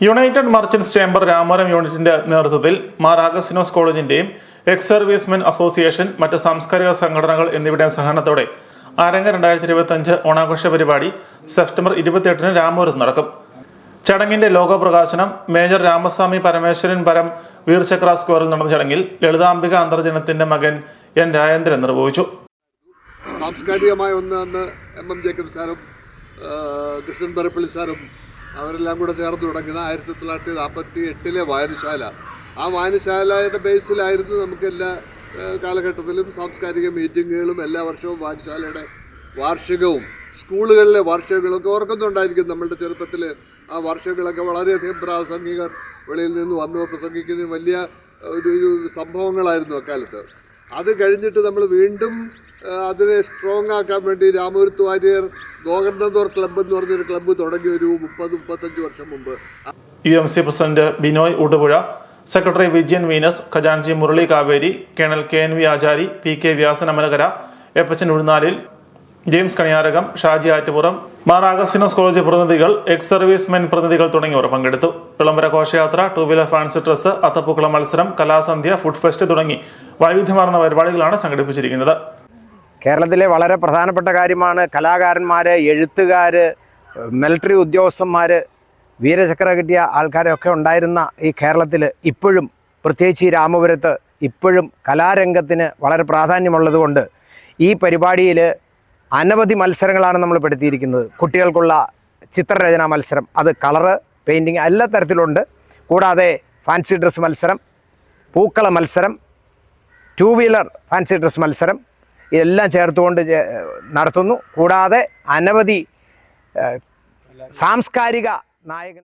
United merchants chamber Ramapuram യൂണിറ്റിന്റെ നേതൃത്വത്തിൽ മാർ അഗസ്റ്റിനോസ് കോളേജിന്റെയും എക്സ് സർവീസ്മെൻ അസോസിയേഷൻ, മറ്റ് സാംസ്കാരിക സംഘടനകൾ എന്നിവയുടെ സഹകരണത്തോടെ അരങ്ങ് 2025 ഓണാഘോഷ പരിപാടി സെപ്റ്റംബർ 28-ന് രാമപുരത്ത് നടക്കും. ചടങ്ങിന്റെ ലോഗോ പ്രകാശനം മേജർ രാമസ്വാമി പരമേശ്വരൻ പരം വീർചക്ര സ്ക്വയറിൽ നടന്ന ചടങ്ങിൽ ലളിതാംബിക അന്തർജനത്തിന്റെ മകൻ എൻ രാജേന്ദ്രൻ നിർവഹിച്ചു. സാംസ്കാരികമായ ഒന്ന് എം ജേക്കബ് സാറും കൃഷ്ണൻ പറപ്പള്ളി സാറും അവരെല്ലാം കൂടെ ചേർന്ന് തുടങ്ങുന്ന 1948 വായനശാല. ആ വായനശാലയുടെ ബേസിലായിരുന്നു നമുക്ക് എല്ലാ കാലഘട്ടത്തിലും സാംസ്കാരിക മീറ്റിങ്ങുകളും എല്ലാ വർഷവും വായനശാലയുടെ വാർഷികവും സ്കൂളുകളിലെ വാർഷികങ്ങളൊക്കെ ഓർക്കുന്നുണ്ടായിരിക്കും. നമ്മളുടെ ചെറുപ്പത്തിൽ ആ വാർഷികങ്ങളൊക്കെ വളരെയധികം പ്രാസംഗികർ വെളിയിൽ നിന്ന് വന്നു പ്രസംഗിക്കുന്ന വലിയ ഒരു സംഭവങ്ങളായിരുന്നു അക്കാലത്ത്. അത് കഴിഞ്ഞിട്ട് നമ്മൾ വീണ്ടും അതിനെ സ്ട്രോങ് ആക്കാൻ വേണ്ടി രാമപുരത്ത് വാര്യർ ഗോകർണദോർ ക്ലബ്ബ് എന്ന് പറഞ്ഞൊരു ക്ലബ്ബ് തുടങ്ങി ഒരു 30-35 വർഷം മുമ്പ്. UMC president Binoy Udupuzha, secretary Vijayan Venus, ഖജാൻജി Murali Kaveri, colonel KNV Achari, PK Vyasan Amalakara, Eppachan Uzhunnalil, James Kaniyarakam, Shaji Attupuram, Mar Augustinose college പ്രതിനിധികൾ, എക്സ് സർവീസ്മെൻ പ്രതിനിധികൾ തുടങ്ങിയവർ പങ്കെടുത്തു. വിളംബര ഘോഷയാത്ര, 2-വീലർ ഫാൻസി ഡ്രസ്, അത്തപ്പൂക്കളം മത്സരം, കലാസന്ധ്യ, ഫുഡ് ഫെസ്റ്റ് തുടങ്ങി വൈവിധ്യമാർന്ന പരിപാടികളാണ് സംഘടിപ്പിച്ചിരിക്കുന്നത്. കേരളത്തിലെ വളരെ പ്രധാനപ്പെട്ട കാര്യമാണ് കലാകാരന്മാർ, എഴുത്തുകാർ, മിലിറ്ററി ഉദ്യോഗസ്ഥന്മാർ, വീരചക്ര കിട്ടിയ ആൾക്കാരൊക്കെ ഉണ്ടായിരുന്ന ഈ കേരളത്തിൽ ഇപ്പോഴും, പ്രത്യേകിച്ച് ഈ രാമപുരത്ത് ഇപ്പോഴും കലാരംഗത്തിന് വളരെ പ്രാധാന്യമുള്ളതുകൊണ്ട് ഈ പരിപാടിയിൽ അനവധി മത്സരങ്ങളാണ് നമ്മൾ പെടുത്തിയിരിക്കുന്നത്. കുട്ടികൾക്കുള്ള ചിത്രരചനാ മത്സരം, അത് കളറ്, പെയിൻറ്റിങ് എല്ലാ തരത്തിലുണ്ട്. കൂടാതെ ഫാൻസി ഡ്രസ് മത്സരം, പൂക്കള മത്സരം, 2-വീലർ ഫാൻസി ഡ്രസ് മത്സരം ഇതെല്ലാം ചേർത്തുകൊണ്ട് നടത്തുന്നു. കൂടാതെ അനവധി സാംസ്കാരിക നായകൻ